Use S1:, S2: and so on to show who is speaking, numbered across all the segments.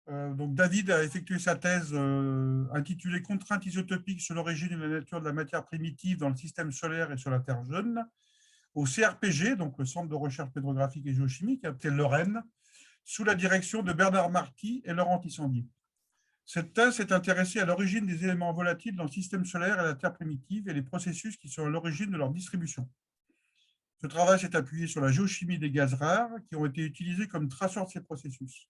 S1: Donc David a effectué sa thèse intitulée Contraintes isotopiques sur l'origine et la nature de la matière primitive dans le système solaire et sur la Terre jeune, au CRPG, donc le Centre de recherche pétrographique et géochimique, à Lorraine, sous la direction de Bernard Marty et Laurent Tissandier. Cette thèse s'est intéressée à l'origine des éléments volatiles dans le système solaire et la Terre primitive et les processus qui sont à l'origine de leur distribution. Ce travail s'est appuyé sur la géochimie des gaz rares qui ont été utilisés comme traceurs de ces processus.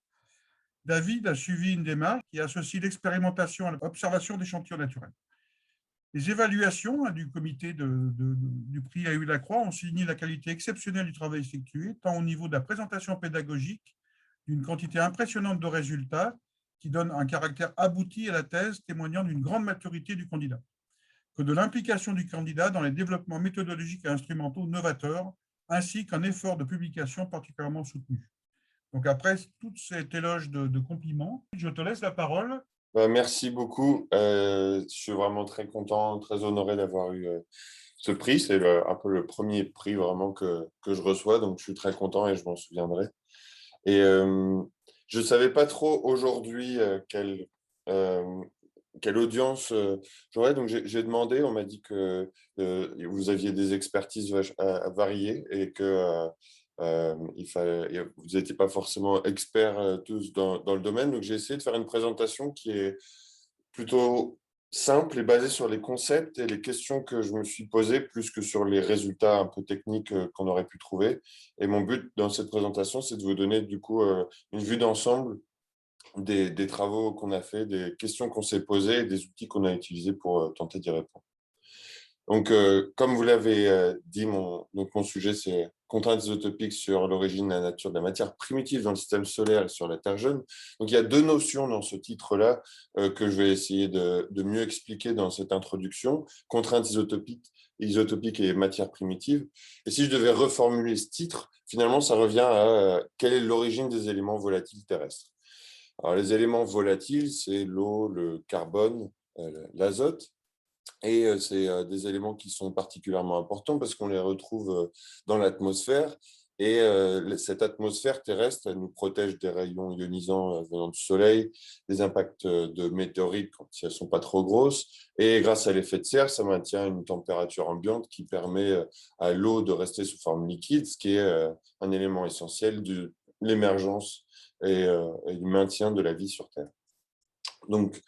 S1: David a suivi une démarche qui associe l'expérimentation à l'observation d'échantillons naturels. Les évaluations du comité du prix A.U. Lacroix ont signé la qualité exceptionnelle du travail effectué, tant au niveau de la présentation pédagogique, d'une quantité impressionnante de résultats qui donne un caractère abouti à la thèse témoignant d'une grande maturité du candidat, que de l'implication du candidat dans les développements méthodologiques et instrumentaux novateurs, ainsi qu'un effort de publication particulièrement soutenu. Donc après tout cet éloge de compliments, je te laisse la parole.
S2: Merci beaucoup. Je suis vraiment très content, très honoré d'avoir eu ce prix. C'est un peu le premier prix vraiment que je reçois, donc je suis très content et je m'en souviendrai. Et je ne savais pas trop aujourd'hui quelle audience j'aurais, donc j'ai demandé, on m'a dit que vous aviez des expertises variées et que vous n'étiez pas forcément experts tous dans le domaine, donc j'ai essayé de faire une présentation qui est plutôt simple et basée sur les concepts et les questions que je me suis posées, plus que sur les résultats un peu techniques qu'on aurait pu trouver. Et mon but dans cette présentation, c'est de vous donner du coup une vue d'ensemble des travaux qu'on a fait, des questions qu'on s'est posées et des outils qu'on a utilisés pour tenter d'y répondre. Donc, comme vous l'avez dit, mon sujet, c'est contraintes isotopiques sur l'origine et la nature de la matière primitive dans le système solaire et sur la Terre jeune. Donc, il y a deux notions dans ce titre-là que je vais essayer de mieux expliquer dans cette introduction, contraintes isotopiques et matière primitive. Et si je devais reformuler ce titre, finalement, ça revient à quelle est l'origine des éléments volatiles terrestres. Alors, les éléments volatiles, c'est l'eau, le carbone, l'azote. Et c'est des éléments qui sont particulièrement importants parce qu'on les retrouve dans l'atmosphère. Et cette atmosphère terrestre, elle nous protège des rayons ionisants venant du Soleil, des impacts de météorites quand elles ne sont pas trop grosses. Et grâce à l'effet de serre, ça maintient une température ambiante qui permet à l'eau de rester sous forme liquide, ce qui est un élément essentiel de l'émergence et du maintien de la vie sur Terre. Donc,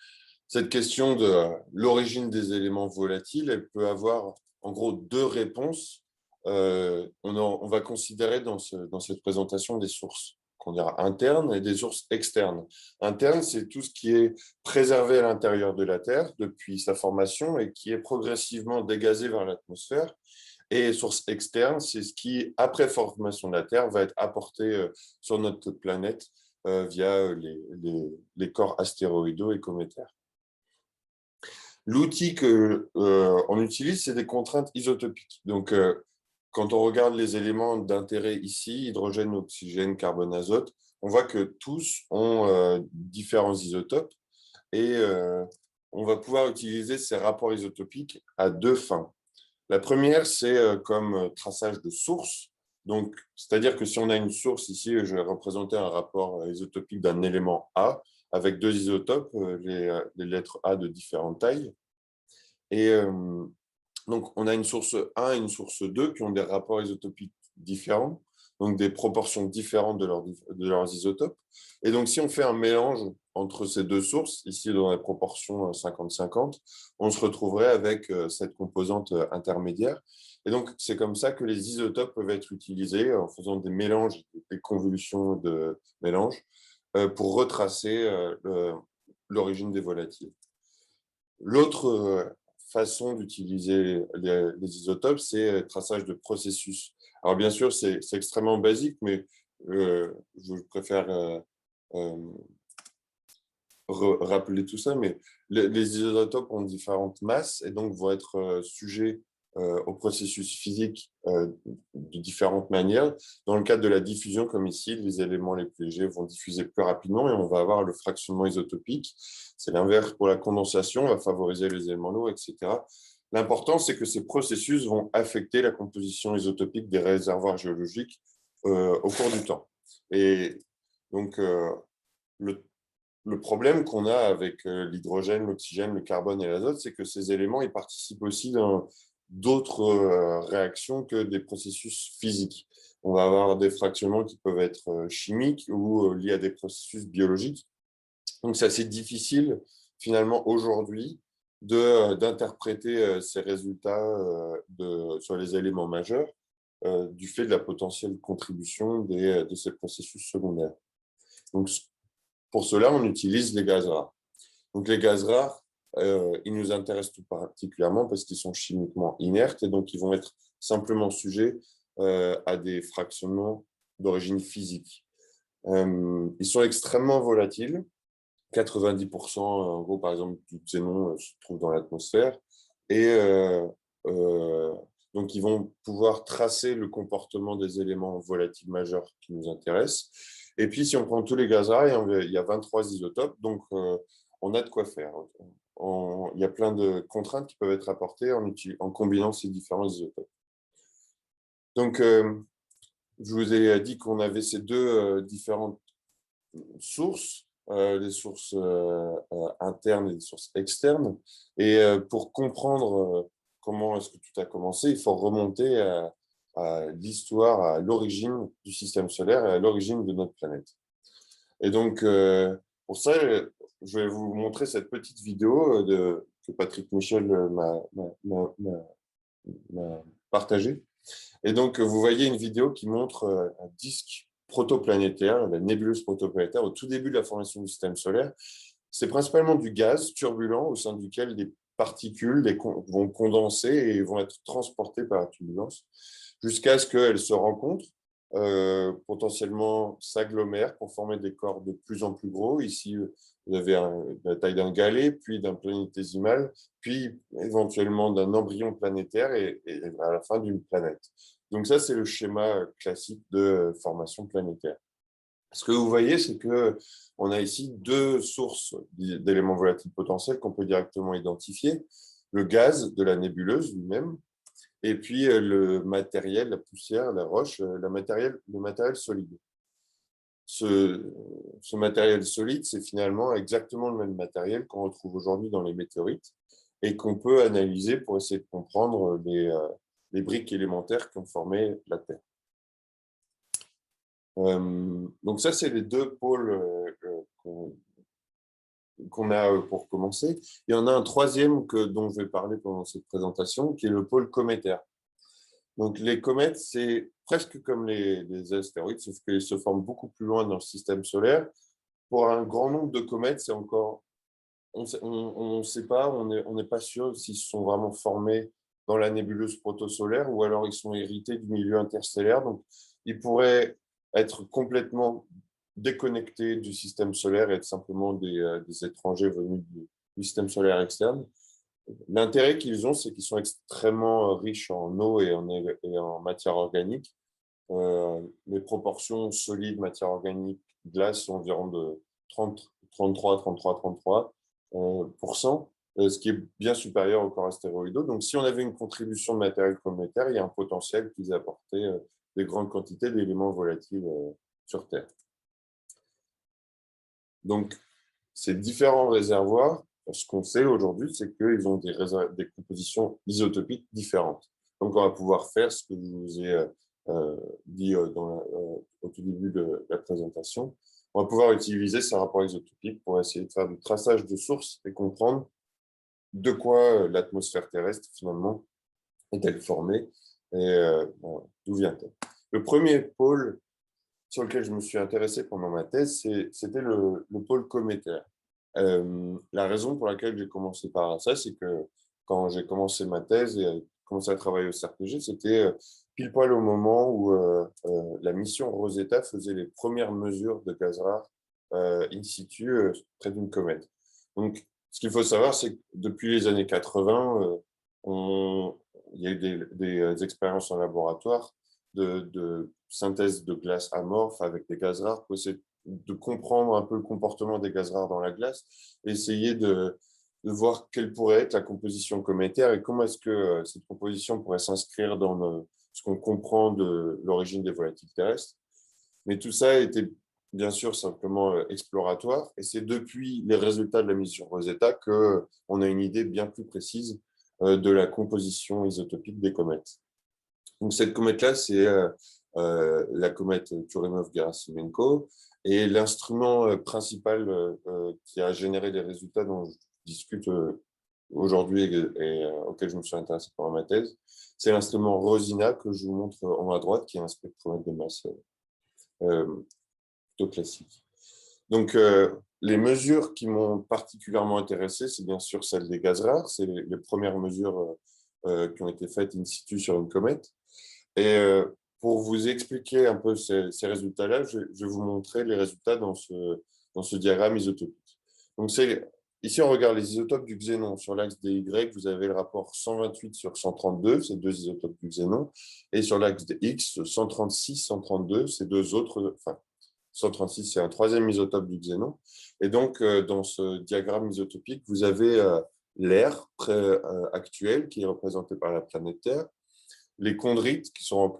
S2: cette question de l'origine des éléments volatiles, elle peut avoir en gros deux réponses. On va considérer dans cette présentation des sources qu'on dira internes et des sources externes. Internes, c'est tout ce qui est préservé à l'intérieur de la Terre depuis sa formation et qui est progressivement dégazé vers l'atmosphère. Et sources externes, c'est ce qui, après formation de la Terre, va être apporté sur notre planète via les corps astéroïdaux et cométaires. L'outil qu'on utilise, c'est des contraintes isotopiques. Donc, quand on regarde les éléments d'intérêt ici, hydrogène, oxygène, carbone, azote, on voit que tous ont différents isotopes et on va pouvoir utiliser ces rapports isotopiques à deux fins. La première, c'est comme traçage de source. Donc, c'est-à-dire que si on a une source ici, je vais représenter un rapport isotopique d'un élément A avec deux isotopes, les lettres A de différentes tailles. Et donc, on a une source 1 et une source 2 qui ont des rapports isotopiques différents, donc des proportions différentes de leurs isotopes. Et donc, si on fait un mélange entre ces deux sources, ici dans la proportion 50-50, on se retrouverait avec cette composante intermédiaire. Et donc, c'est comme ça que les isotopes peuvent être utilisés en faisant des mélanges, des convolutions de mélanges pour retracer l'origine des volatiles. L'autre façon d'utiliser les isotopes, c'est traçage de processus. Alors bien sûr, c'est extrêmement basique, mais je préfère rappeler tout ça. Mais les isotopes ont différentes masses et donc vont être sujets au processus physique de différentes manières. Dans le cadre de la diffusion, comme ici, les éléments les plus légers vont diffuser plus rapidement et on va avoir le fractionnement isotopique. C'est l'inverse pour la condensation, on va favoriser les éléments lourds, etc. L'important, c'est que ces processus vont affecter la composition isotopique des réservoirs géologiques au cours du temps. Et donc, le problème qu'on a avec l'hydrogène, l'oxygène, le carbone et l'azote, c'est que ces éléments ils participent aussi dans d'autres réactions que des processus physiques. On va avoir des fractionnements qui peuvent être chimiques ou liés à des processus biologiques. Donc, c'est assez difficile, finalement, aujourd'hui, d'interpréter ces résultats sur les éléments majeurs du fait de la potentielle contribution de ces processus secondaires. Donc, pour cela, on utilise les gaz rares. Donc, les gaz rares, ils nous intéressent tout particulièrement parce qu'ils sont chimiquement inertes et donc ils vont être simplement sujets à des fractionnements d'origine physique. Ils sont extrêmement volatiles. 90%, en gros, par exemple, du xénon se trouve dans l'atmosphère. Et donc, ils vont pouvoir tracer le comportement des éléments volatiles majeurs qui nous intéressent. Et puis, si on prend tous les gaz rares, il y a 23 isotopes, donc on a de quoi faire. Il y a plein de contraintes qui peuvent être apportées en combinant ces différents isotopes. Donc, je vous ai dit qu'on avait ces deux différentes sources, les sources internes et les sources externes. Et pour comprendre comment est-ce que tout a commencé, il faut remonter à l'histoire, à l'origine du système solaire et à l'origine de notre planète. Et donc, pour ça, je vais vous montrer cette petite vidéo que Patrick Michel m'a partagée. Et donc, vous voyez une vidéo qui montre un disque protoplanétaire, la nébuleuse protoplanétaire, au tout début de la formation du système solaire. C'est principalement du gaz turbulent au sein duquel des particules vont condenser et vont être transportées par la turbulence jusqu'à ce qu'elles se rencontrent, potentiellement s'agglomèrent pour former des corps de plus en plus gros. Ici, vous avez la taille d'un galet, puis d'un planétésimal, puis éventuellement d'un embryon planétaire et à la fin d'une planète. Donc ça, c'est le schéma classique de formation planétaire. Ce que vous voyez, c'est qu'on a ici deux sources d'éléments volatiles potentiels qu'on peut directement identifier. Le gaz de la nébuleuse lui-même, et puis le matériel, la poussière, la roche, le matériel solide. Ce matériel solide, c'est finalement exactement le même matériel qu'on retrouve aujourd'hui dans les météorites et qu'on peut analyser pour essayer de comprendre les briques élémentaires qui ont formé la Terre. Donc ça, c'est les deux pôles qu'on a pour commencer. Il y en a un troisième dont je vais parler pendant cette présentation, qui est le pôle cométaire. Donc, les comètes, c'est presque comme les astéroïdes, sauf qu'ils se forment beaucoup plus loin dans le système solaire. Pour un grand nombre de comètes, c'est encore, on ne sait pas, on n'est pas sûr s'ils se sont vraiment formés dans la nébuleuse protosolaire ou alors ils sont hérités du milieu interstellaire. Donc, ils pourraient être complètement déconnectés du système solaire et être simplement des étrangers venus du système solaire externe. L'intérêt qu'ils ont, c'est qu'ils sont extrêmement riches en eau et en matière organique. Les proportions solides matière organique glace sont environ de 33%, ce qui est bien supérieur au corps astéroïdaux. Donc, si on avait une contribution de matériel cométaire, il y a un potentiel qu'ils apportaient des grandes quantités d'éléments volatiles sur Terre. Donc, ces différents réservoirs, ce qu'on sait aujourd'hui, c'est qu'ils ont des compositions isotopiques différentes. Donc, on va pouvoir faire ce que je vous ai dit au tout début de la présentation. On va pouvoir utiliser ces rapports isotopiques pour essayer de faire du traçage de sources et comprendre de quoi l'atmosphère terrestre, finalement, est-elle formée et d'où vient-elle. Le premier pôle sur lequel je me suis intéressé pendant ma thèse, c'était le pôle cométaire. La raison pour laquelle j'ai commencé par ça, c'est que quand j'ai commencé ma thèse et commencé à travailler au CRPG, c'était pile poil au moment où la mission Rosetta faisait les premières mesures de gaz rare in situ près d'une comète. Donc, ce qu'il faut savoir, c'est que depuis les années 80, il y a eu des expériences en laboratoire de synthèse de glace amorphe avec des gaz rares pour essayer de comprendre un peu le comportement des gaz rares dans la glace, essayer de voir quelle pourrait être la composition cométaire et comment est-ce que cette composition pourrait s'inscrire dans ce qu'on comprend de l'origine des volatiles terrestres. Mais tout ça était bien sûr simplement exploratoire, et c'est depuis les résultats de la mission Rosetta qu'on a une idée bien plus précise de la composition isotopique des comètes. Donc cette comète-là, c'est la comète Churyumov-Gerasimenko, et l'instrument principal qui a généré les résultats dont je discute aujourd'hui et auquel je me suis intéressé pendant ma thèse, c'est l'instrument Rosina que je vous montre en haut à droite, qui est un spectromètre de masse euh, plutôt classique. Donc, les mesures qui m'ont particulièrement intéressé, c'est bien sûr celles des gaz rares. C'est les premières mesures qui ont été faites in situ sur une comète. Et pour vous expliquer un peu ces résultats-là, je vais vous montrer les résultats dans ce diagramme isotopique. Donc, ici, on regarde les isotopes du xénon. Sur l'axe des Y, vous avez le rapport 128 sur 132, c'est deux isotopes du xénon. Et sur l'axe des X, 136, 132, c'est deux autres, enfin, 136, c'est un troisième isotope du xénon. Et donc, dans ce diagramme isotopique, vous avez l'air actuel qui est représenté par la planète Terre, les chondrites qui sont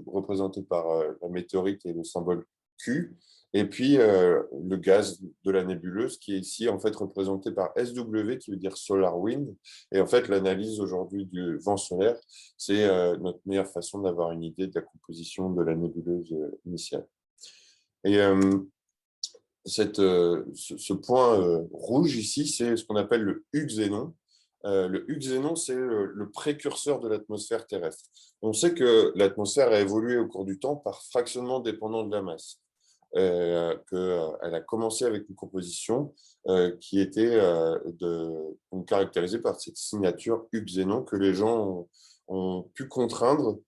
S2: représentés par la météorite et le symbole Q, et puis le gaz de la nébuleuse qui est ici en fait représenté par SW qui veut dire solar wind. Et en fait, l'analyse aujourd'hui du vent solaire, c'est notre meilleure façon d'avoir une idée de la composition de la nébuleuse initiale. Et ce point rouge ici, c'est ce qu'on appelle le U-xénon. Le U-xénon, c'est le précurseur de l'atmosphère terrestre. On sait que l'atmosphère a évolué au cours du temps par fractionnement dépendant de la masse. Elle a commencé avec une composition qui était caractérisée par cette signature U-xénon que les gens ont pu contraindre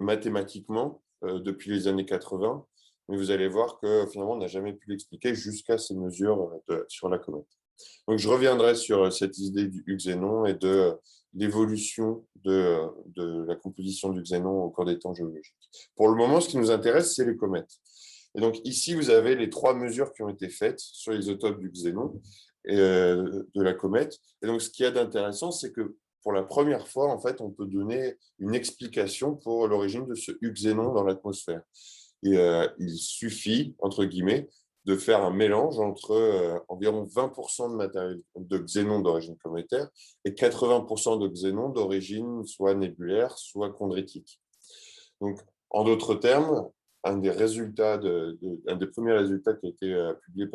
S2: mathématiquement depuis les années 80. Mais vous allez voir que finalement, on n'a jamais pu l'expliquer jusqu'à ces mesures sur la comète. Donc, je reviendrai sur cette idée du xénon et de l'évolution de la composition du xénon au cours des temps géologiques. Pour le moment, ce qui nous intéresse, c'est les comètes. Et donc, ici, vous avez les trois mesures qui ont été faites sur l'isotope du xénon et de la comète. Et donc, ce qu'il y a d'intéressant, c'est que pour la première fois, en fait, on peut donner une explication pour l'origine de ce xénon dans l'atmosphère. Et il suffit, entre guillemets, de faire un mélange entre environ 20% de matériel de xénon d'origine cométaire et 80% de xénon d'origine soit nébulaire, soit chondritique. Donc, en d'autres termes, un des premiers résultats qui a été publié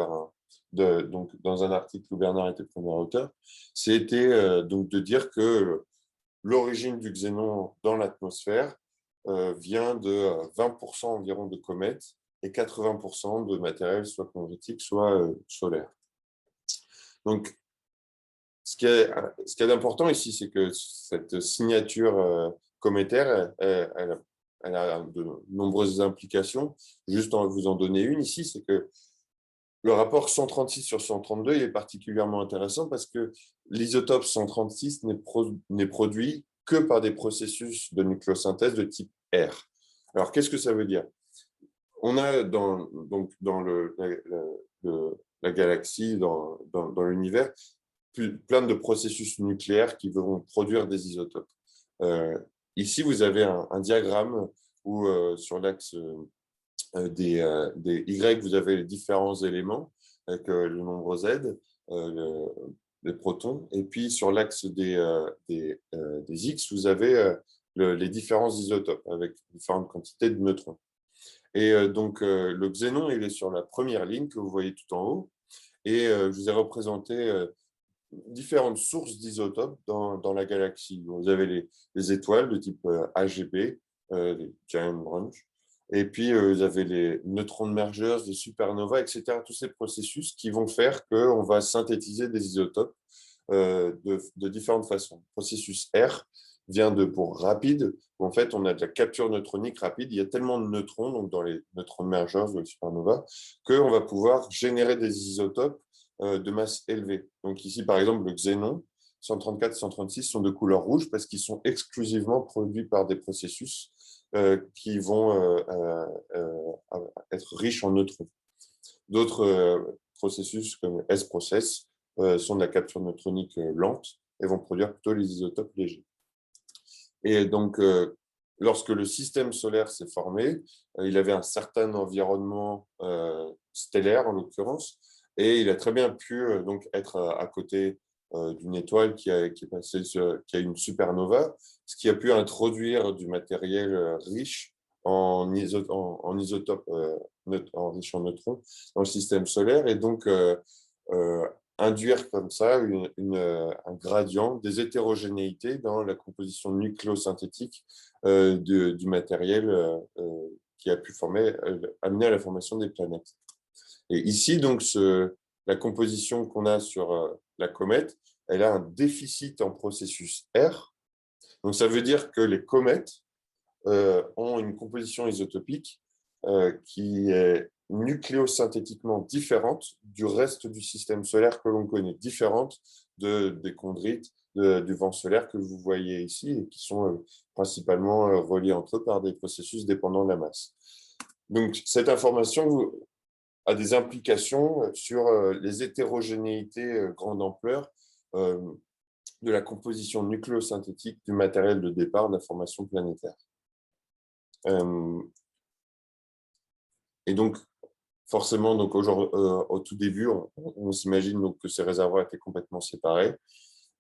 S2: donc, dans un article où Bernard était premier auteur, c'était donc de dire que l'origine du xénon dans l'atmosphère vient de 20% environ de comètes et 80% de matériel soit chondritique, soit solaire. Donc, ce qui est d'important ici, c'est que cette signature cométaire, elle a de nombreuses implications. Juste en vous en donner une ici, c'est que le rapport 136 sur 132 il est particulièrement intéressant parce que l'isotope 136 n'est produit que par des processus de nucléosynthèse de type R. Alors, qu'est-ce que ça veut dire? On a dans la galaxie, dans l'univers, plein de processus nucléaires qui vont produire des isotopes. Ici, vous avez un diagramme où sur l'axe des Y, vous avez les différents éléments avec le nombre Z, les protons, et puis sur l'axe des X, vous avez les différents isotopes avec différentes quantités de neutrons. Et donc, le xénon, il est sur la première ligne que vous voyez tout en haut, et je vous ai représenté différentes sources d'isotopes dans la galaxie. Vous avez les étoiles de type AGB, les Giant Branch, et puis vous avez les neutrons de mergers, les supernovas, etc. Tous ces processus qui vont faire qu'on va synthétiser des isotopes de différentes façons. Le processus R vient pour rapide, où en fait on a de la capture neutronique rapide. Il y a tellement de neutrons, donc dans les neutrons de mergers ou les supernovas, qu'on va pouvoir générer des isotopes de masse élevée. Donc ici, par exemple, le xénon, 134 et 136 sont de couleur rouge parce qu'ils sont exclusivement produits par des processus qui vont être riches en neutrons. D'autres processus comme S-process sont de la capture neutronique lente et vont produire plutôt les isotopes légers. Et donc, lorsque le système solaire s'est formé, il avait un certain environnement stellaire, en l'occurrence, et il a très bien pu donc être à côté d'une étoile qui a une supernova, ce qui a pu introduire du matériel riche en isotopes riche en neutrons dans le système solaire, et donc induire comme ça un gradient des hétérogénéités dans la composition nucléosynthétique du matériel qui a pu amener à la formation des planètes. Et ici, donc, la composition qu'on a sur la comète, elle a un déficit en processus R. Donc, ça veut dire que les comètes ont une composition isotopique qui est nucléosynthétiquement différente du reste du système solaire que l'on connaît, différente des chondrites, du vent solaire que vous voyez ici, et qui sont principalement reliés entre eux par des processus dépendants de la masse. Donc, cette information a des implications sur les hétérogénéités grande ampleur de la composition nucléosynthétique du matériel de départ de la formation planétaire. Et donc, forcément, donc au tout début, on s'imagine donc que ces réservoirs étaient complètement séparés,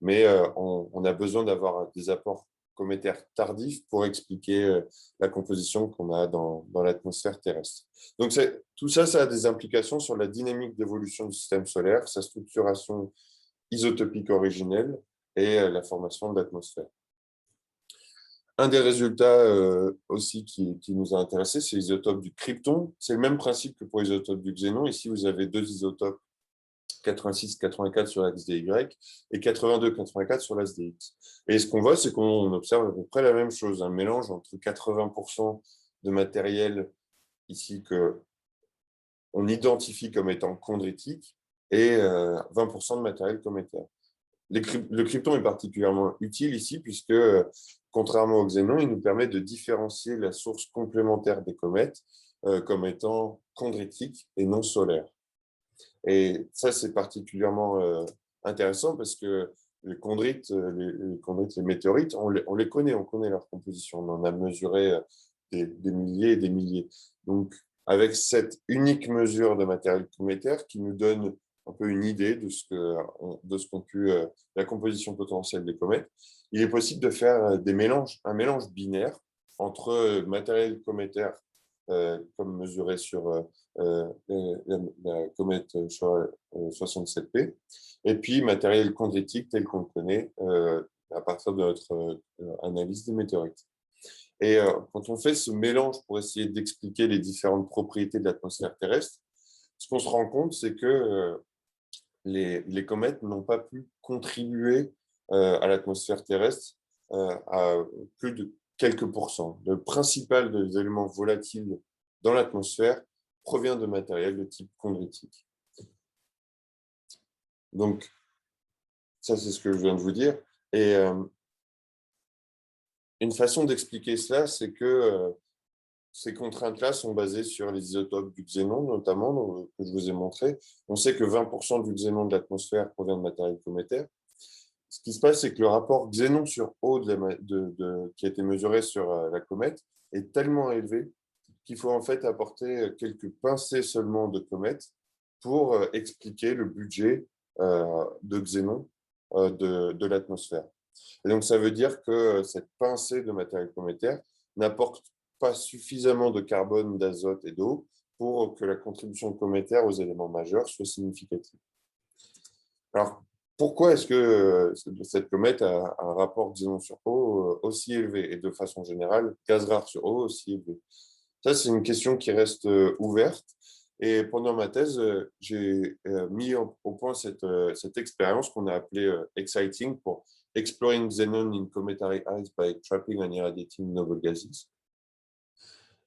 S2: mais on a besoin d'avoir des apports cométaires tardifs pour expliquer la composition qu'on a dans l'atmosphère terrestre. Donc, tout ça, ça a des implications sur la dynamique d'évolution du système solaire, sa structuration isotopique originelle et la formation de l'atmosphère. Un des résultats aussi qui nous a intéressés, c'est l'isotope du krypton. C'est le même principe que pour l'isotope du xénon. Ici, vous avez deux isotopes, 86-84 sur l'axe dy et 82-84 sur l'axe dx. Et ce qu'on voit, c'est qu'on observe à peu près la même chose, un mélange entre 80% de matériel ici qu'on identifie comme étant chondritique et 20% de matériel cométaire. Le krypton est particulièrement utile ici puisque, contrairement au xénon, il nous permet de différencier la source complémentaire des comètes comme étant chondritique et non solaire. Et ça, c'est particulièrement intéressant parce que les chondrites, les météorites, on les connaît, on connaît leur composition. On en a mesuré des milliers et des milliers. Donc, avec cette unique mesure de matériel cométaire qui nous donne un peu une idée de ce qu'ont pu la composition potentielle des comètes, il est possible de faire un mélange binaire entre matériel cométaire comme mesuré sur la comète 67P, et puis matériel chondritique tel qu'on le connaît à partir de notre analyse des météorites. Et quand on fait ce mélange pour essayer d'expliquer les différentes propriétés de l'atmosphère terrestre, ce qu'on se rend compte, c'est que les comètes n'ont pas pu contribuer à l'atmosphère terrestre à plus de quelques pourcents. Le principal des éléments volatiles dans l'atmosphère provient de matériel de type chondritique. Donc, ça, c'est ce que je viens de vous dire. Et une façon d'expliquer cela, c'est que ces contraintes-là sont basées sur les isotopes du xénon, notamment, que je vous ai montré. On sait que 20% du xénon de l'atmosphère provient de matériel cométaire. Ce qui se passe, c'est que le rapport xénon sur eau qui a été mesuré sur la comète est tellement élevé qu'il faut en fait apporter quelques pincées seulement de comètes pour expliquer le budget de xénon de l'atmosphère. Et donc, ça veut dire que cette pincée de matériel cométaire n'apporte pas suffisamment de carbone, d'azote et d'eau pour que la contribution cométaire aux éléments majeurs soit significative. Alors, pourquoi est-ce que cette comète a un rapport xénon sur eau aussi élevé et de façon générale, gaz rare sur eau aussi élevé? Ça, c'est une question qui reste ouverte. Et pendant ma thèse, j'ai mis au point cette expérience qu'on a appelée EXCITING pour Exploring Xenon in Cometary Ice by Trapping and Irradiating Noble Gases.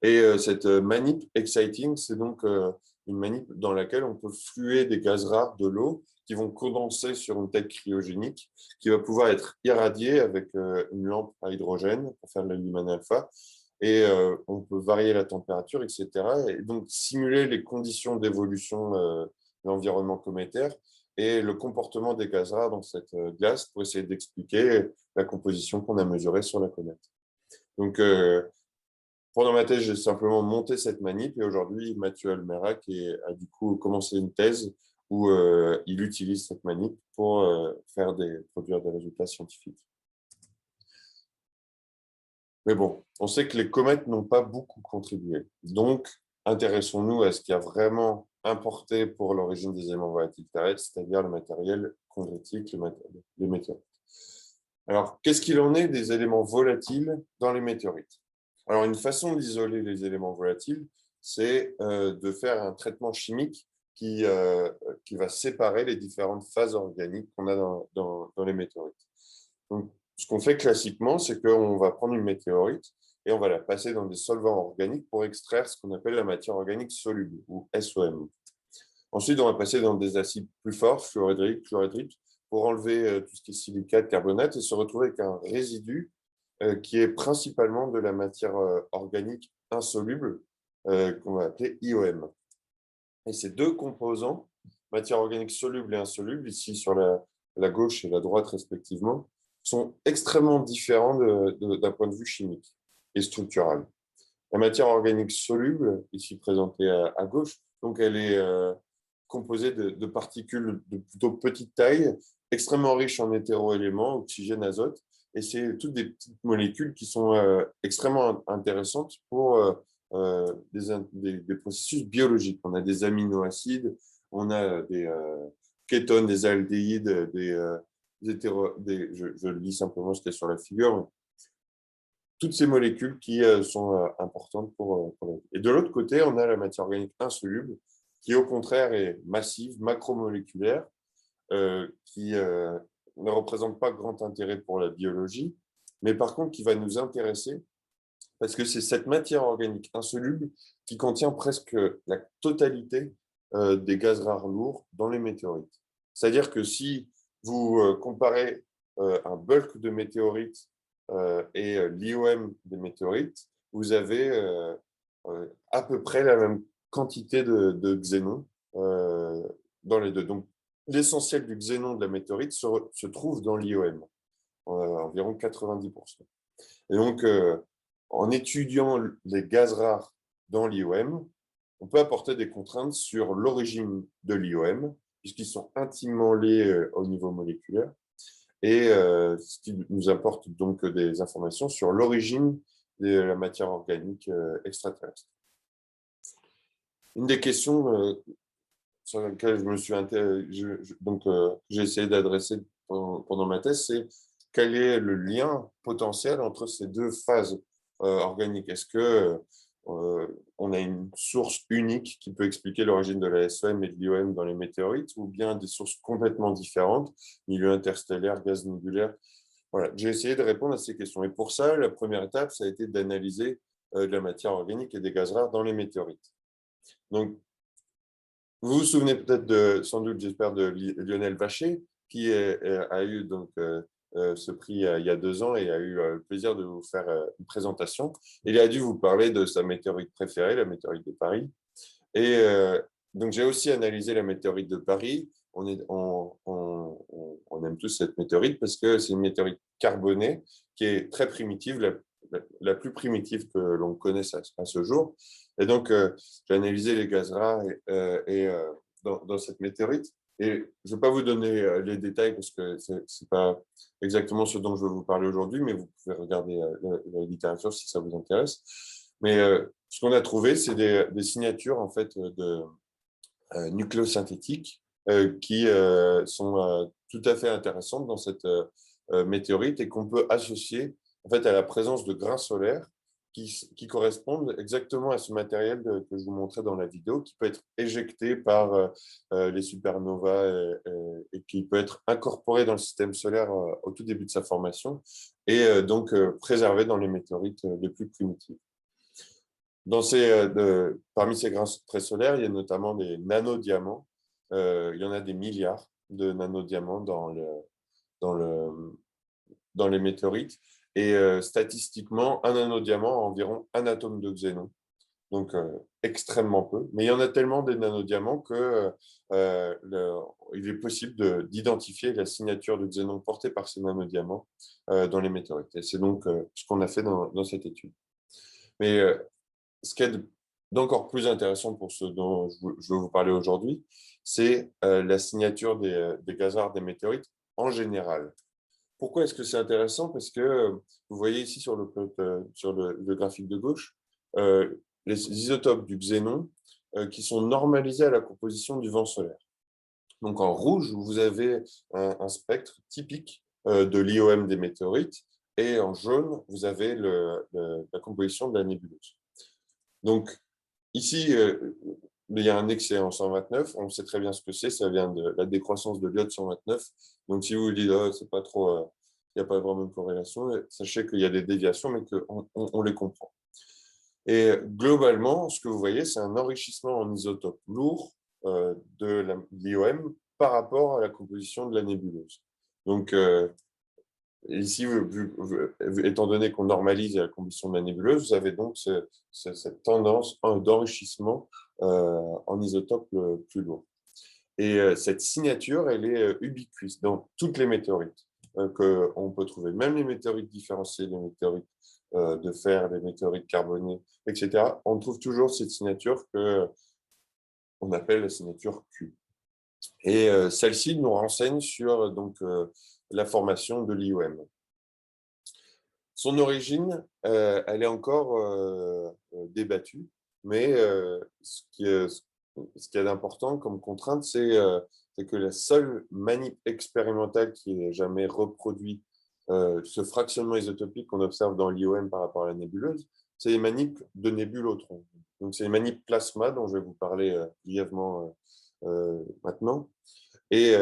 S2: Et cette manip EXCITING, c'est donc une manip dans laquelle on peut fluer des gaz rares de l'eau qui vont condenser sur une tête cryogénique qui va pouvoir être irradiée avec une lampe à hydrogène pour faire de la lumine alpha. Et on peut varier la température, etc. Et donc simuler les conditions d'évolution de l'environnement cométaire et le comportement des gaz rares dans cette glace pour essayer d'expliquer la composition qu'on a mesurée sur la comète. Donc, pendant ma thèse, j'ai simplement monté cette manip et aujourd'hui, Mathieu Almerac a du coup commencé une thèse où il utilise cette manip pour produire des résultats scientifiques. Mais bon, on sait que les comètes n'ont pas beaucoup contribué. Donc, intéressons-nous à ce qui a vraiment importé pour l'origine des éléments volatiles terrestres, c'est-à-dire le matériel chondritique, les météorites. Alors, qu'est-ce qu'il en est des éléments volatiles dans les météorites? Alors, une façon d'isoler les éléments volatiles, c'est de faire un traitement chimique qui va séparer les différentes phases organiques qu'on a dans les météorites. Donc, ce qu'on fait classiquement, c'est qu'on va prendre une météorite et on va la passer dans des solvants organiques pour extraire ce qu'on appelle la matière organique soluble, ou SOM. Ensuite, on va passer dans des acides plus forts, fluorhydriques, pour enlever tout ce qui est silicate, carbonate, et se retrouver avec un résidu qui est principalement de la matière organique insoluble, qu'on va appeler IOM. Et ces deux composants, matière organique soluble et insoluble, ici sur la gauche et la droite respectivement, sont extrêmement différents d'un point de vue chimique et structural. La matière organique soluble, ici présentée à gauche, donc elle est composée de particules de plutôt petite taille, extrêmement riches en hétéroéléments, oxygène, azote, et c'est toutes des petites molécules qui sont extrêmement intéressantes pour des processus biologiques. On a des aminoacides, on a des kétones, des aldéhydes, je lis simplement ce qu'il y a sur la figure, toutes ces molécules qui sont importantes pour la vie. Et de l'autre côté, on a la matière organique insoluble, qui au contraire est massive, macromoléculaire, qui ne représente pas grand intérêt pour la biologie, mais par contre qui va nous intéresser parce que c'est cette matière organique insoluble qui contient presque la totalité des gaz rares lourds dans les météorites. C'est-à-dire que si vous comparez un bulk de météorites et l'IOM des météorites, vous avez à peu près la même quantité de xénon dans les deux. Donc, l'essentiel du xénon de la météorite se trouve dans l'IOM, environ 90%. Et donc, en étudiant les gaz rares dans l'IOM, on peut apporter des contraintes sur l'origine de l'IOM, puisqu'ils sont intimement liés au niveau moléculaire, et ce qui nous apporte donc des informations sur l'origine de la matière organique extraterrestre. Une des questions sur lesquelles je me suis j'ai essayé d'adresser pendant ma thèse, c'est quel est le lien potentiel entre ces deux phases organiques? Est-ce que on a une source unique qui peut expliquer l'origine de la SOM et de l'IOM dans les météorites, ou bien des sources complètement différentes, milieu interstellaire, gaz nébulaire? Voilà, j'ai essayé de répondre à ces questions. Et pour ça, la première étape, ça a été d'analyser de la matière organique et des gaz rares dans les météorites. Donc, vous vous souvenez peut-être sans doute, j'espère, de Lionel Vacher, qui a eu donc ce prix il y a 2 ans et a eu le plaisir de vous faire une présentation. Il a dû vous parler de sa météorite préférée, la météorite de Paris. Et donc, j'ai aussi analysé la météorite de Paris. On aime tous cette météorite parce que c'est une météorite carbonée qui est très primitive, la plus primitive que l'on connaisse à ce jour. Et donc, j'ai analysé les gaz rares dans cette météorite. Et je ne vais pas vous donner les détails parce que ce n'est pas exactement ce dont je veux vous parler aujourd'hui, mais vous pouvez regarder la littérature si ça vous intéresse. Mais ce qu'on a trouvé, c'est des signatures en fait, de nucléosynthétiques qui sont tout à fait intéressantes dans cette météorite et qu'on peut associer en fait, à la présence de grains solaires qui correspondent exactement à ce matériel que je vous montrais dans la vidéo, qui peut être éjecté par les supernovas et qui peut être incorporé dans le système solaire au tout début de sa formation et donc préservé dans les météorites les plus primitives. Parmi ces grains très solaires, il y a notamment des nanodiamants. Il y en a des milliards de nanodiamants dans les météorites. Et statistiquement, un nanodiamant a environ un atome de xénon. donc extrêmement peu. Mais il y en a tellement des nanodiamants que il est possible d'identifier la signature de xénon portée par ces nanodiamants dans les météorites. Et c'est donc ce qu'on a fait dans cette étude. Mais ce qui est d'encore plus intéressant pour ce dont je veux vous parler aujourd'hui, c'est la signature des gaz rares des météorites en général. Pourquoi est-ce que c'est intéressant? Parce que vous voyez ici sur le graphique de gauche, les isotopes du xénon qui sont normalisés à la composition du vent solaire. Donc en rouge, vous avez un spectre typique de l'IOM des météorites, et en jaune, vous avez la composition de la nébuleuse. Donc ici, il y a un excès en 129, on sait très bien ce que c'est, ça vient de la décroissance de l'iode 129. Donc si vous vous dites, oh, c'est pas trop, il n'y a pas vraiment de corrélation, sachez qu'il y a des déviations, mais qu'on les comprend. Et globalement, ce que vous voyez, c'est un enrichissement en isotopes lourds de l'IOM par rapport à la composition de la nébuleuse. Donc, ici, étant donné qu'on normalise la composition de la nébuleuse, vous avez donc cette tendance d'enrichissement en isotopes plus lourds. Et cette signature, elle est ubiquitée dans toutes les météorites qu'on peut trouver, même les météorites différenciées, les météorites de fer, les météorites carbonées, etc. On trouve toujours cette signature qu'on appelle la signature Q. Et celle-ci nous renseigne sur la formation de l'IOM. Son origine, elle est encore débattue, mais ce qui est d'important comme contrainte, c'est que la seule manip expérimentale qui ait jamais reproduit ce fractionnement isotopique qu'on observe dans l'IOM par rapport à la nébuleuse, c'est les manips de nébulotrons. Donc, c'est les manips plasma dont je vais vous parler brièvement maintenant. Et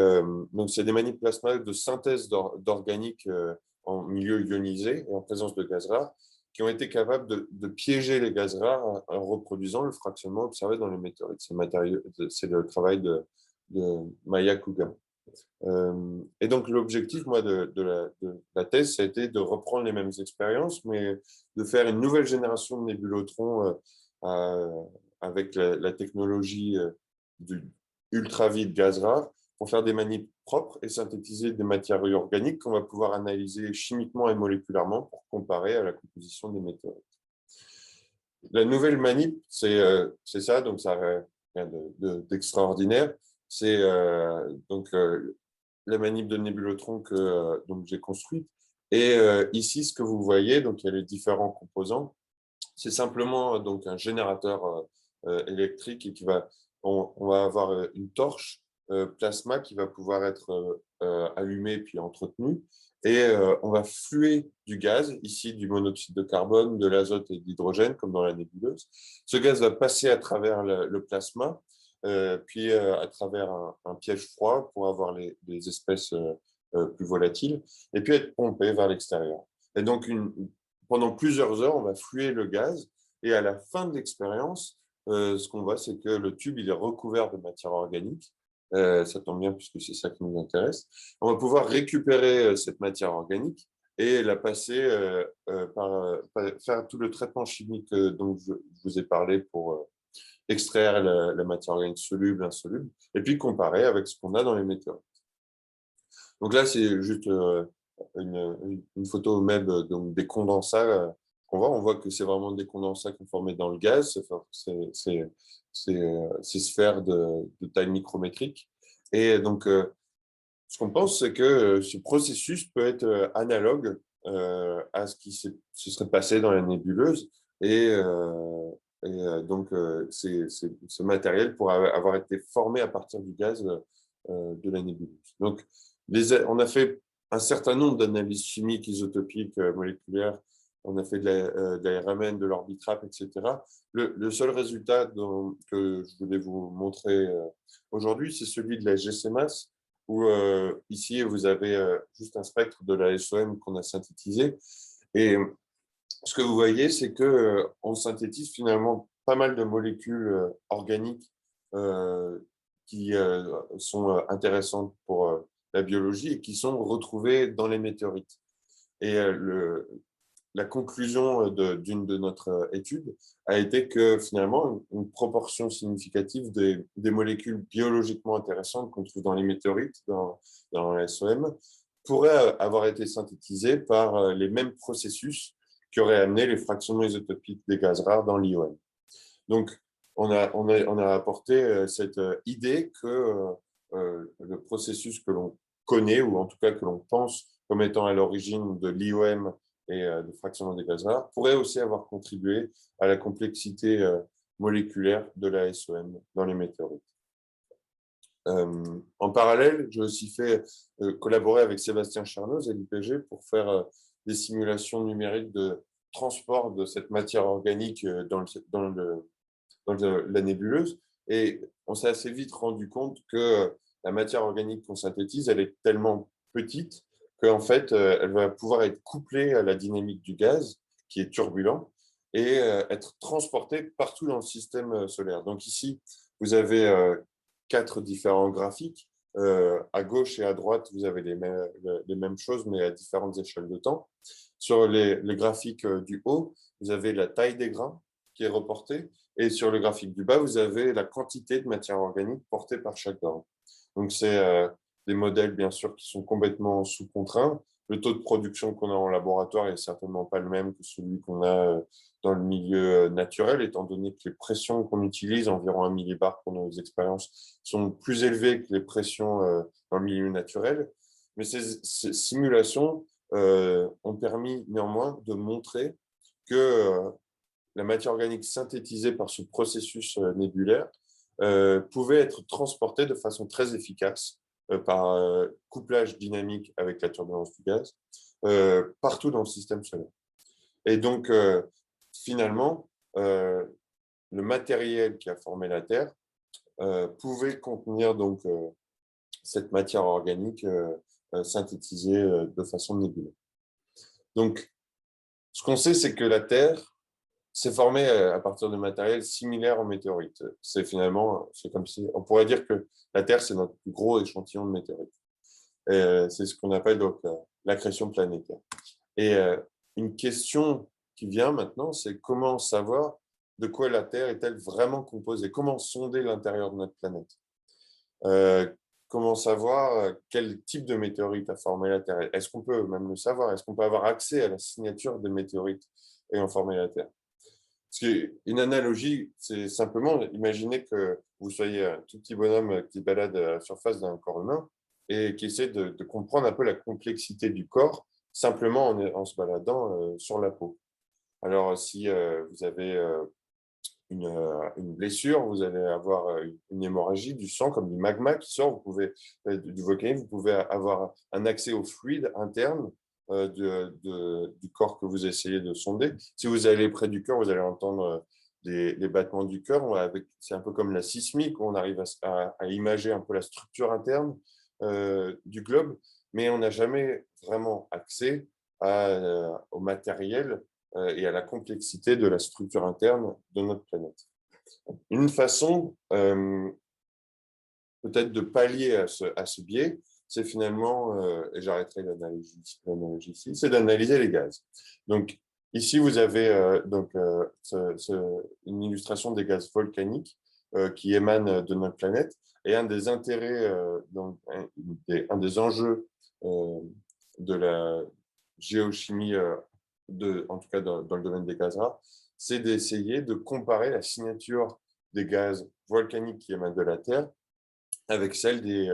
S2: donc, c'est des manips plasma de synthèse d'organique en milieu ionisé et en présence de gaz rares, qui ont été capables de piéger les gaz rares en reproduisant le fractionnement observé dans les météorites. C'est le travail de Maya Kuga. Et donc, l'objectif, moi, de la thèse, ça a été de reprendre les mêmes expériences, mais de faire une nouvelle génération de nébulotrons avec la technologie du ultra-vide gaz rare pour faire des manips propres et synthétiser des matières organiques qu'on va pouvoir analyser chimiquement et moléculairement pour comparer à la composition des météorites. La nouvelle manip, c'est ça, donc ça n'a rien d'extraordinaire. C'est la manip de nébulotron que j'ai construite. Et ici, ce que vous voyez, donc il y a les différents composants. C'est simplement donc un générateur électrique et on va avoir une torche plasma qui va pouvoir être allumée puis entretenue. Et on va fluer du gaz, ici du monoxyde de carbone, de l'azote et de l'hydrogène, comme dans la nébuleuse. Ce gaz va passer à travers le plasma, puis à travers un piège froid pour avoir les espèces plus volatiles, et puis être pompé vers l'extérieur. Et donc, pendant plusieurs heures, on va fluer le gaz, et à la fin de l'expérience, ce qu'on voit, c'est que le tube il est recouvert de matière organique. Ça tombe bien puisque c'est ça qui nous intéresse. On va pouvoir récupérer cette matière organique et la passer faire tout le traitement chimique dont je vous ai parlé pour extraire la matière organique soluble, insoluble, et puis comparer avec ce qu'on a dans les météorites. Donc là, c'est juste une photo même des condensats qu'on voit. On voit que c'est vraiment des condensats conformés dans le gaz, ces sphères de taille micrométrique. Et donc, ce qu'on pense, c'est que ce processus peut être analogue à ce qui se serait passé dans la nébuleuse. Et donc, ce matériel pourrait avoir été formé à partir du gaz de la nébuleuse. Donc, on a fait un certain nombre d'analyses chimiques, isotopiques, moléculaires. On a fait de la RMN, de l'orbitrap, etc. Le seul résultat que je voulais vous montrer aujourd'hui, c'est celui de la GCMAS, où ici, vous avez juste un spectre de la SOM qu'on a synthétisé. Et ce que vous voyez, c'est qu'on synthétise finalement pas mal de molécules organiques qui sont intéressantes pour la biologie et qui sont retrouvées dans les météorites. Et la conclusion d'une de notre étude a été que finalement, une proportion significative des molécules biologiquement intéressantes qu'on trouve dans les météorites, dans la SOM, pourraient avoir été synthétisées par les mêmes processus qui auraient amené les fractionnements isotopiques des gaz rares dans l'IOM. Donc, on a apporté cette idée que le processus que l'on connaît, ou en tout cas que l'on pense comme étant à l'origine de l'IOM et de fractionnement des gaz rares, pourrait aussi avoir contribué à la complexité moléculaire de la SOM dans les météorites. En parallèle, j'ai aussi fait collaborer avec Sébastien Charnoz à l'IPG pour faire des simulations numériques de transport de cette matière organique dans la nébuleuse. Et on s'est assez vite rendu compte que la matière organique qu'on synthétise, elle est tellement petite qu'en fait, elle va pouvoir être couplée à la dynamique du gaz, qui est turbulent, et être transportée partout dans le système solaire. Donc ici, vous avez 4 différents graphiques. À gauche et à droite, vous avez les mêmes choses, mais à différentes échelles de temps. Sur les graphiques du haut, vous avez la taille des grains qui est reportée, et sur le graphique du bas, vous avez la quantité de matière organique portée par chaque grain. Donc, c'est des modèles, bien sûr, qui sont complètement sous contraints. Le taux de production qu'on a en laboratoire n'est certainement pas le même que celui qu'on a dans le milieu naturel, étant donné que les pressions qu'on utilise, environ 1 millibar pour nos expériences, sont plus élevées que les pressions dans le milieu naturel. Mais ces simulations ont permis néanmoins de montrer que la matière organique synthétisée par ce processus nébulaire pouvait être transportée de façon très efficace par couplage dynamique avec la turbulence du gaz partout dans le système solaire. Et donc, finalement, le matériel qui a formé la Terre pouvait contenir donc cette matière organique synthétisée de façon nébuleuse. Donc, ce qu'on sait, c'est que la Terre s'est formée à partir de matériel similaire aux météorites. C'est finalement, c'est comme si, on pourrait dire que la Terre, c'est notre plus gros échantillon de météorites. C'est ce qu'on appelle donc l'accrétion planétaire. Et une question qui vient maintenant, c'est comment savoir de quoi la Terre est-elle vraiment composée? Comment sonder l'intérieur de notre planète? Comment savoir quel type de météorite a formé la Terre? Est-ce qu'on peut même le savoir? Est-ce qu'on peut avoir accès à la signature des météorites ayant formé la Terre? Parce qu'une analogie, c'est simplement imaginer que vous soyez un tout petit bonhomme qui balade à la surface d'un corps humain et qui essaie de comprendre un peu la complexité du corps simplement en se baladant sur la peau. Alors, si vous avez une blessure, vous allez avoir une hémorragie du sang, comme du magma qui sort, du volcanisme, vous pouvez avoir un accès au fluide interne du corps que vous essayez de sonder. Si vous allez près du cœur, vous allez entendre les battements du cœur. C'est un peu comme la sismique, où on arrive à imager un peu la structure interne du globe, mais on n'a jamais vraiment accès au matériel et à la complexité de la structure interne de notre planète. Une façon peut-être de pallier à ce biais, c'est finalement, et j'arrêterai l'analogie ici, c'est d'analyser les gaz. Donc ici, vous avez une illustration des gaz volcaniques qui émanent de notre planète, et un des intérêts, un des enjeux de la géochimie, en tout cas dans le domaine des gaz rares, c'est d'essayer de comparer la signature des gaz volcaniques qui émanent de la Terre avec celle des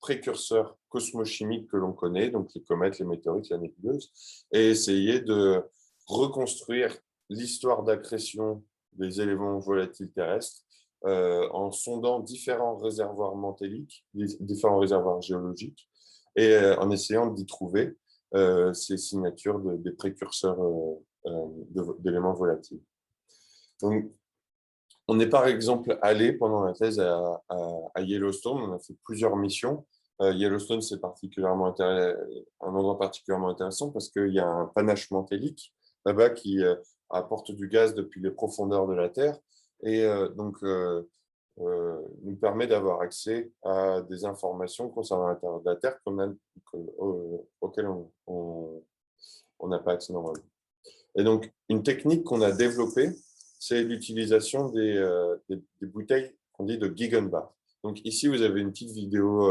S2: précurseurs cosmochimiques que l'on connaît, donc les comètes, les météorites, la nébuleuse, et essayer de reconstruire l'histoire d'accrétion des éléments volatiles terrestres en sondant différents réservoirs mantéliques, différents réservoirs géologiques, et en essayant d'y trouver ces signatures des précurseurs d'éléments volatiles. Donc, on est par exemple allé pendant la thèse à Yellowstone, on a fait plusieurs missions. Yellowstone, c'est un endroit particulièrement intéressant parce qu'il y a un panache mantélique là-bas qui apporte du gaz depuis les profondeurs de la Terre et nous permet d'avoir accès à des informations concernant l'intérieur de la Terre auxquelles on n'a pas accès normalement. Et donc, une technique qu'on a développée, c'est l'utilisation des bouteilles qu'on dit de Gegenbar. Donc ici, vous avez une petite vidéo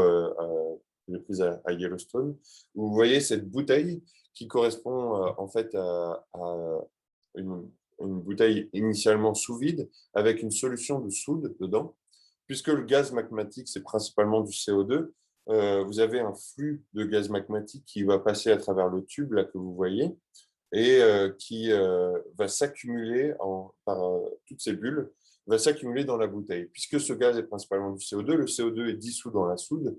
S2: que j'ai prise à Yellowstone, où vous voyez cette bouteille qui correspond en fait à une bouteille initialement sous vide avec une solution de soude dedans. Puisque le gaz magmatique, c'est principalement du CO2, vous avez un flux de gaz magmatique qui va passer à travers le tube là, que vous voyez et qui va s'accumuler par toutes ces bulles, va s'accumuler dans la bouteille. Puisque ce gaz est principalement du CO2, le CO2 est dissous dans la soude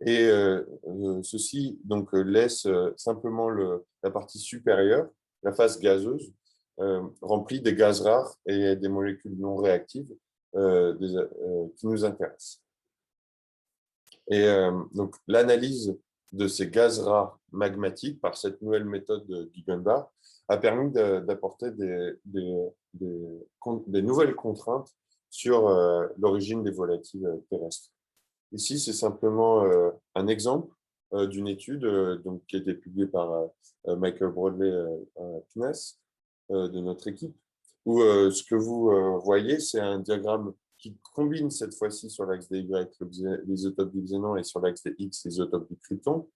S2: et ceci donc, laisse simplement la partie supérieure, la face gazeuse, remplie des gaz rares et des molécules non réactives qui nous intéressent. Et donc, l'analyse de ces gaz rares magmatiques par cette nouvelle méthode de Gegenbar a permis d'apporter des nouvelles contraintes sur l'origine des volatiles terrestres. Ici, c'est simplement un exemple d'une étude donc, qui a été publiée par Michael Broadley Pines de notre équipe, où ce que vous voyez, c'est un diagramme qui combine cette fois-ci sur l'axe des Y l'isotopes du xénon et sur l'axe des X l'isotopes du krypton.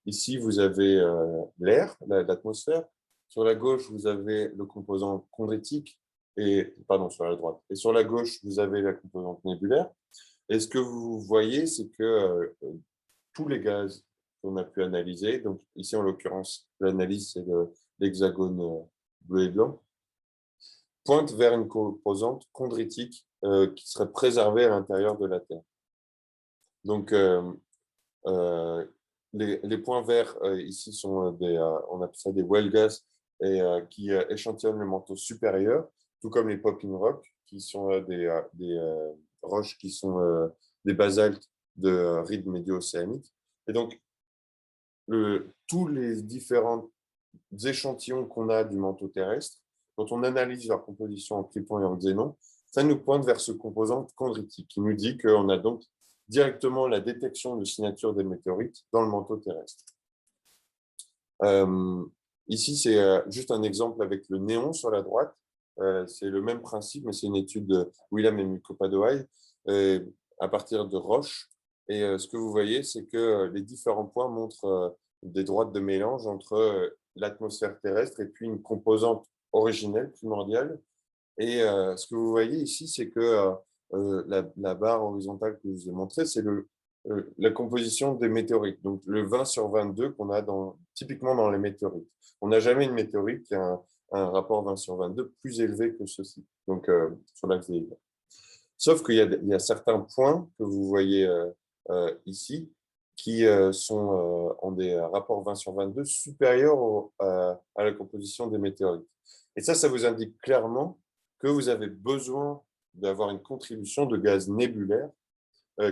S2: Ici, vous avez l'air, l'atmosphère. Sur la gauche, vous avez le composant chondritique, pardon, sur la droite. Et sur la gauche, vous avez la composante nébulaire. Et ce que vous voyez, c'est que tous les gaz qu'on a pu analyser, donc ici, en l'occurrence, l'analyse, c'est l'hexagone bleu et blanc, pointe vers une composante chondritique qui serait préservée à l'intérieur de la Terre. Donc, les points verts ici sont on appelle ça des well gas et qui échantillonnent le manteau supérieur, tout comme les popping rocks, qui sont des roches qui sont des basaltes de rides médio-océaniques. Et donc, tous les différents échantillons qu'on a du manteau terrestre, quand on analyse leur composition en krypton et en xénon, ça nous pointe vers ce composant chondritique qui nous dit qu'on a donc directement la détection de signature des météorites dans le manteau terrestre. Ici, c'est juste un exemple avec le néon sur la droite. C'est le même principe, mais c'est une étude de William et Mukopadoai à partir de roches. Et ce que vous voyez, c'est que les différents points montrent des droites de mélange entre l'atmosphère terrestre et puis une composante originelle, primordiale. Et ce que vous voyez ici, c'est que la barre horizontale que je vous ai montrée, c'est la composition des météorites. Donc, le 20 sur 22 qu'on a typiquement dans les météorites. On n'a jamais une météorite qui a un rapport 20 sur 22 plus élevé que ceci, donc sur l'axe des Y. Sauf qu'il y a certains points que vous voyez ici qui ont des rapports 20 sur 22 supérieurs à la composition des météorites. Et ça vous indique clairement que vous avez besoin d'avoir une contribution de gaz nébulaire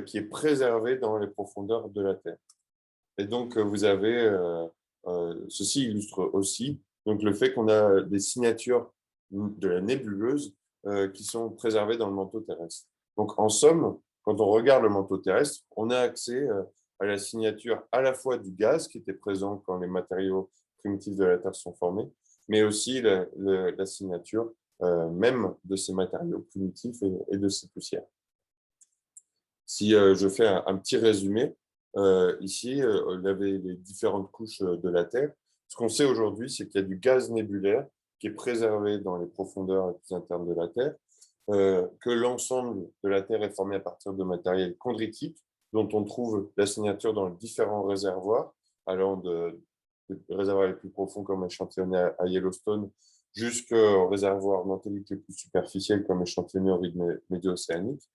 S2: qui est préservé dans les profondeurs de la Terre. Et donc, vous avez, ceci illustre aussi donc, le fait qu'on a des signatures de la nébuleuse qui sont préservées dans le manteau terrestre. Donc, en somme, quand on regarde le manteau terrestre, on a accès à la signature à la fois du gaz qui était présent quand les matériaux primitifs de la Terre sont formés, mais aussi la signature même de ces matériaux primitifs et de ces poussières. Si je fais un petit résumé, ici, il y avait les différentes couches de la Terre. Ce qu'on sait aujourd'hui, c'est qu'il y a du gaz nébulaire qui est préservé dans les profondeurs les plus internes de la Terre, que l'ensemble de la Terre est formé à partir de matériel chondritique, dont on trouve la signature dans les différents réservoirs, allant des réservoirs les plus profonds comme échantillonnés à Yellowstone, jusqu'aux réservoirs mantéliques les plus superficiels comme échantillonnés aux rides médio-océaniques.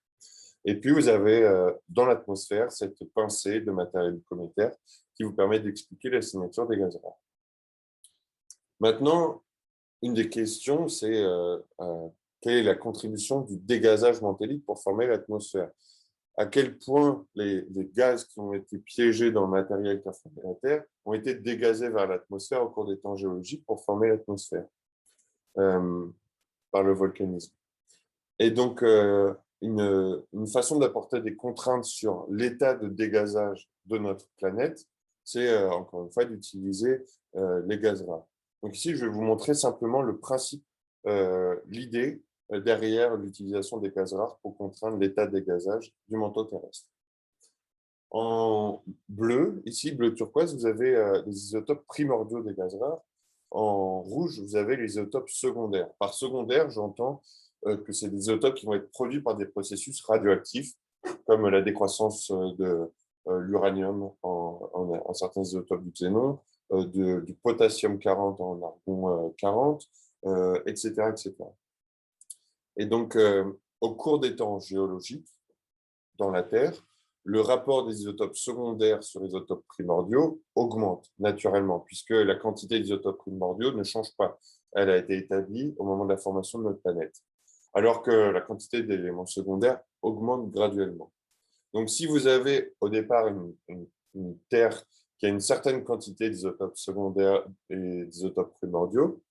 S2: Et puis, vous avez dans l'atmosphère cette pincée de matériel cométaire qui vous permet d'expliquer la signature des gaz rares. Maintenant, une des questions, c'est quelle est la contribution du dégazage mantélique pour former l'atmosphère? À quel point les gaz qui ont été piégés dans le matériel qui a formé la Terre ont été dégazés vers l'atmosphère au cours des temps géologiques pour former l'atmosphère par le volcanisme. Et donc, une façon d'apporter des contraintes sur l'état de dégazage de notre planète, c'est encore une fois d'utiliser les gaz rares. Donc ici, je vais vous montrer simplement le principe, l'idée derrière l'utilisation des gaz rares pour contraindre l'état de dégazage du manteau terrestre. En bleu, ici, bleu turquoise, vous avez les isotopes primordiaux des gaz rares. En rouge, vous avez les isotopes secondaires. Par secondaire, j'entends que c'est des isotopes qui vont être produits par des processus radioactifs, comme la décroissance de l'uranium en certains isotopes du xénon, du potassium 40 en argon 40, etc., etc. Et donc, au cours des temps géologiques, dans la Terre, le rapport des isotopes secondaires sur les isotopes primordiaux augmente naturellement, puisque la quantité d'isotopes primordiaux ne change pas. Elle a été établie au moment de la formation de notre planète, alors que la quantité d'éléments secondaires augmente graduellement. Donc, si vous avez au départ une Terre qui a une certaine quantité d'isotopes secondaires et d'isotopes primordiaux,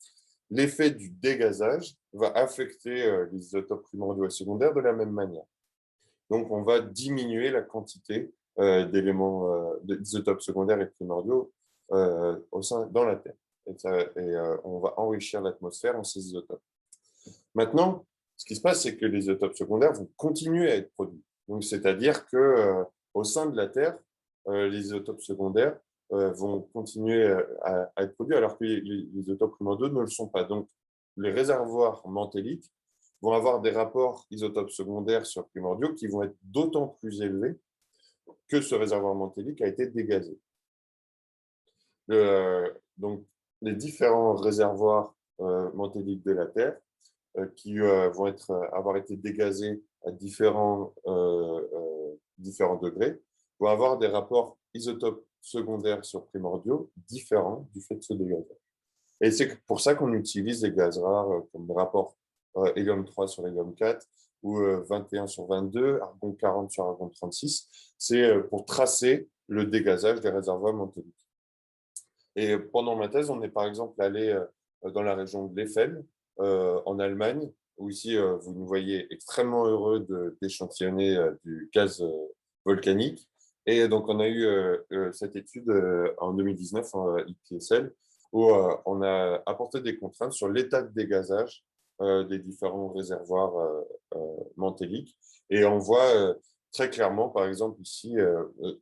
S2: l'effet du dégazage va affecter les isotopes primordiaux et secondaires de la même manière. Donc, on va diminuer la quantité d'éléments d'isotopes secondaires et primordiaux dans la Terre. On va enrichir l'atmosphère en ces isotopes. Maintenant, ce qui se passe, c'est que les isotopes secondaires vont continuer à être produits. Donc, c'est-à-dire qu'au sein de la Terre, les isotopes secondaires vont continuer à être produits alors que les isotopes primordiaux ne le sont pas. Donc, les réservoirs mantéliques vont avoir des rapports isotopes secondaires sur primordiaux qui vont être d'autant plus élevés que ce réservoir mantélique a été dégazé. Donc, les différents réservoirs mantéliques de la Terre qui vont avoir été dégazés à différents degrés vont avoir des rapports isotopes secondaires sur primordiaux différents du fait de ce dégazage. Et c'est pour ça qu'on utilise les gaz rares comme rapport hélium-3 sur hélium-4 ou 21 sur 22, argon 40 sur argon 36. C'est pour tracer le dégazage des réservoirs mantéliques. Et pendant ma thèse, on est par exemple allé dans la région de l'Eifel, en Allemagne, où ici, vous nous voyez extrêmement heureux d'échantillonner du gaz volcanique. Et donc, on a eu cette étude en 2019 en IPSL, où on a apporté des contraintes sur l'état de dégazage des différents réservoirs mantéliques. Et on voit très clairement, par exemple, ici,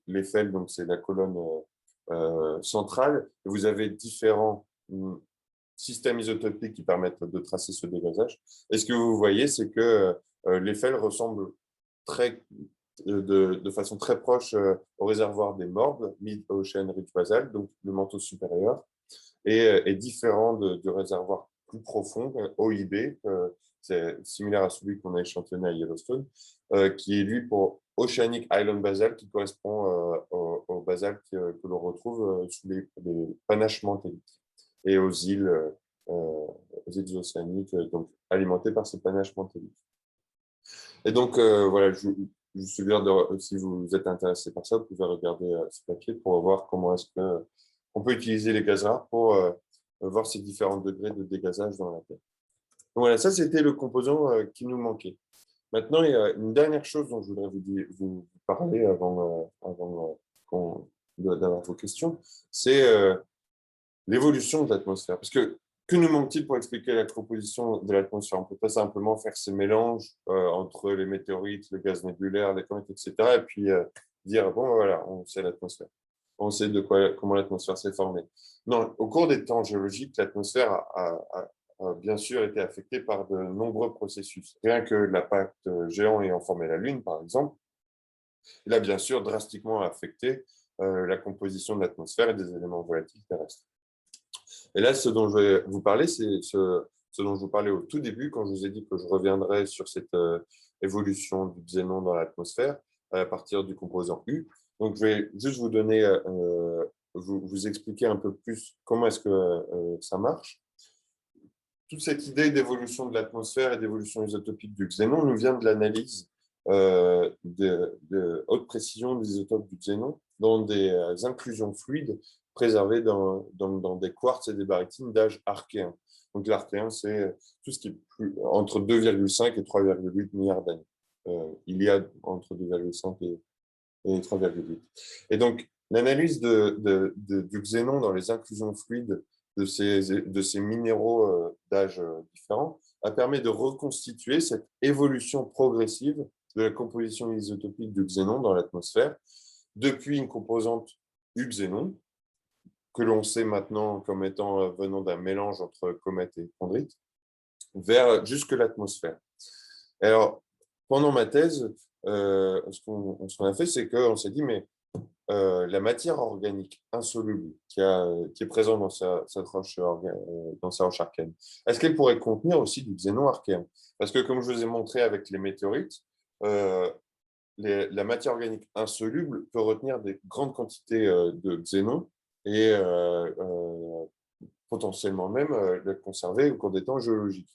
S2: l'Eiffel, donc c'est la colonne centrale. Vous avez différents systèmes isotopiques qui permettent de tracer ce dégazage. Et ce que vous voyez, c'est que l'Eiffel ressemble de façon très proche au réservoir des Morges, Mid-Ocean Ridge Basalt, donc le manteau supérieur, et différent du réservoir plus profond, OIB, c'est similaire à celui qu'on a échantillonné à Yellowstone, qui est lui pour Oceanic Island Basalt, qui correspond au basalte que l'on retrouve sous les panaches mantéliques et aux îles océaniques, donc alimentées par ces panaches mantéliques. Et donc, voilà, je suggère, si vous êtes intéressé par ça, vous pouvez regarder ce papier pour voir comment est-ce qu'on peut utiliser les gaz rares pour voir ces différents degrés de dégazage dans la Terre. Donc voilà, ça c'était le composant qui nous manquait. Maintenant, il y a une dernière chose dont je voudrais vous parler avant d'avoir vos questions, c'est l'évolution de l'atmosphère. Parce que nous manque-t-il pour expliquer la composition de l'atmosphère? On ne peut pas simplement faire ces mélanges entre les météorites, le gaz nébulaire, les comètes, etc. et puis dire, bon, voilà, on sait l'atmosphère. On sait comment l'atmosphère s'est formée. Non, au cours des temps géologiques, l'atmosphère a bien sûr été affectée par de nombreux processus. Rien que l'impact géant ayant formé la Lune, par exemple, il a bien sûr drastiquement affecté la composition de l'atmosphère et des éléments volatiles terrestres. Et là, ce dont je vais vous parler, c'est ce dont je vous parlais au tout début, quand je vous ai dit que je reviendrai sur cette évolution du xénon dans l'atmosphère à partir du composant U. Donc, je vais juste vous donner, vous expliquer un peu plus comment est-ce que ça marche. Toute cette idée d'évolution de l'atmosphère et d'évolution isotopique du xénon nous vient de l'analyse de haute précision des isotopes du xénon dans des inclusions fluides préservées dans des quartz et des barytines d'âge archéen. Donc l'archéen, c'est tout ce qui est entre 2,5 et 3,8 milliards d'années. Il y a entre 2,5 et 3,8. Et donc l'analyse du xénon dans les inclusions fluides de ces minéraux d'âge différents permis de reconstituer cette évolution progressive de la composition isotopique du xénon dans l'atmosphère, depuis une composante euxénon, que l'on sait maintenant comme étant venant d'un mélange entre comète et chondrite, vers jusque l'atmosphère. Alors, pendant ma thèse, ce qu'on a fait, c'est qu'on s'est dit, mais la matière organique insoluble qui est présente dans dans sa roche archéenne, est-ce qu'elle pourrait contenir aussi du xénon archéen? Parce que, comme je vous ai montré avec les météorites, la matière organique insoluble peut retenir des grandes quantités de xénon et potentiellement même le conserver au cours des temps géologiques.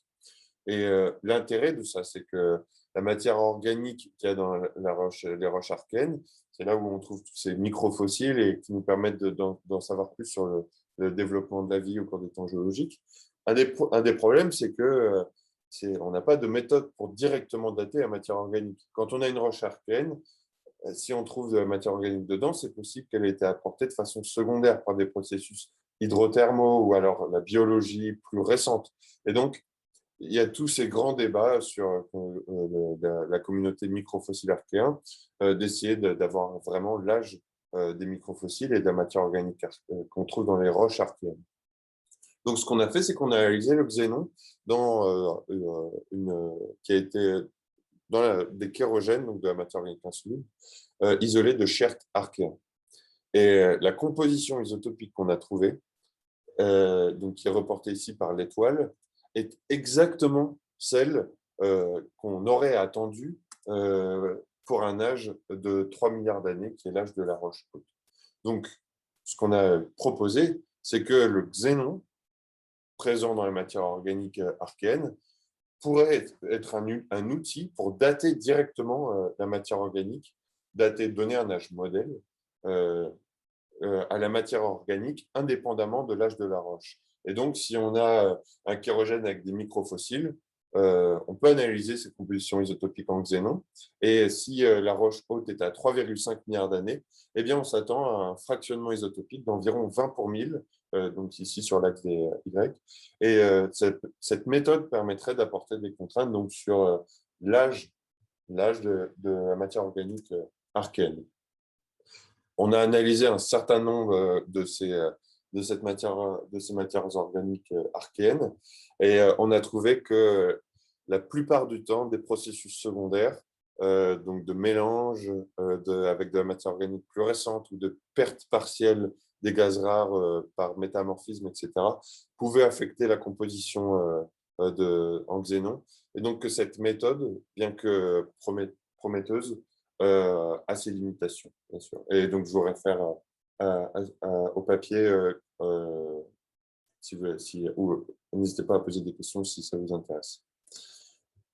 S2: Et l'intérêt de ça, c'est que la matière organique qu'il y a dans les roches archéennes, c'est là où on trouve tous ces microfossiles et qui nous permettent d'en savoir plus sur le développement de la vie au cours des temps géologiques. Un des problèmes, c'est que on n'a pas de méthode pour directement dater la matière organique. Quand on a une roche archéenne, si on trouve de la matière organique dedans, c'est possible qu'elle ait été apportée de façon secondaire par des processus hydrothermaux ou alors la biologie plus récente. Et donc, il y a tous ces grands débats sur la communauté microfossile archéen, d'essayer d'avoir vraiment l'âge des microfossiles et de la matière organique qu'on trouve dans les roches archéennes. Donc, ce qu'on a fait, c'est qu'on a analysé le xénon qui a été dans des chérogènes, donc de la matière organique insoluble, isolée de schertes archéens. Et la composition isotopique qu'on a trouvée, donc qui est reportée ici par l'étoile, est exactement celle qu'on aurait attendue pour un âge de 3 milliards d'années, qui est l'âge de la roche haute. Donc, ce qu'on a proposé, c'est que le xénon, présent dans les matières organiques archéennes, pourrait être un outil pour dater directement la matière organique, donner un âge modèle à la matière organique, indépendamment de l'âge de la roche. Et donc, si on a un chérogène avec des microfossiles, on peut analyser ces compositions isotopiques en xénon. Et si la roche haute est à 3,5 milliards d'années, eh bien, on s'attend à un fractionnement isotopique d'environ 20 pour 1000, donc ici sur l'axe des Y. Et cette méthode permettrait d'apporter des contraintes donc, sur l'âge de la matière organique archéenne. On a analysé un certain nombre de ces matières organiques archéennes et on a trouvé que la plupart du temps, des processus secondaires, donc de mélange avec de la matière organique plus récente ou de perte partielle des gaz rares par métamorphisme, etc., pouvaient affecter la composition en xénon. Et donc que cette méthode, bien que prometteuse, à ses limitations, bien sûr. Et donc, je vous réfère au papier. N'hésitez pas à poser des questions si ça vous intéresse.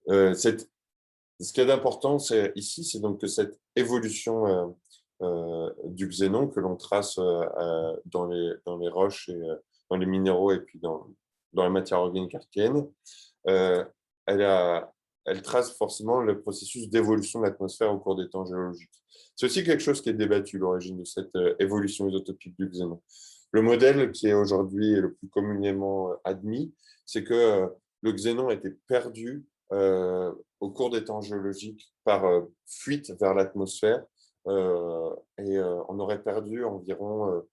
S2: Ce qu'il y a d'important ici, c'est donc que cette évolution du xénon que l'on trace dans les roches et dans les minéraux et puis dans la matière organique archéenne, elle trace forcément le processus d'évolution de l'atmosphère au cours des temps géologiques. C'est aussi quelque chose qui est débattu, l'origine de cette évolution isotopique du xénon. Le modèle qui est aujourd'hui le plus communément admis, c'est que le xénon a été perdu au cours des temps géologiques par fuite vers l'atmosphère et on aurait perdu environ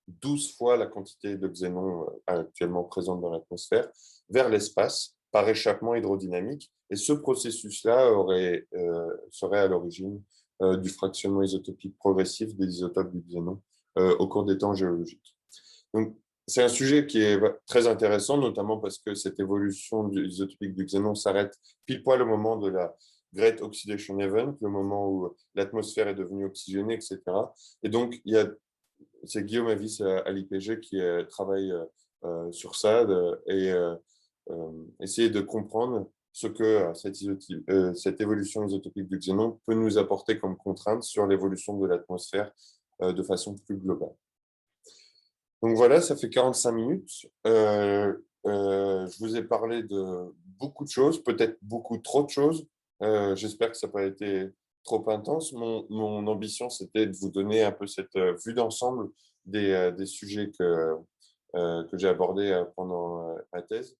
S2: 12 fois la quantité de xénon actuellement présente dans l'atmosphère vers l'espace par échappement hydrodynamique. Et ce processus-là serait à l'origine du fractionnement isotopique progressif des isotopes du xénon au cours des temps géologiques. Donc, c'est un sujet qui est très intéressant, notamment parce que cette évolution isotopique du xénon s'arrête pile poil au moment de la Great Oxidation Event, le moment où l'atmosphère est devenue oxygénée, etc. Et donc, c'est Guillaume Avis à l'IPG qui travaille sur ça et essayer de comprendre ce que cette évolution isotopique du xénon peut nous apporter comme contrainte sur l'évolution de l'atmosphère de façon plus globale. Donc voilà, ça fait 45 minutes. Je vous ai parlé de beaucoup de choses, peut-être beaucoup trop de choses. J'espère que ça n'a pas été trop intense. Mon ambition, c'était de vous donner un peu cette vue d'ensemble des sujets que j'ai abordé pendant ma thèse.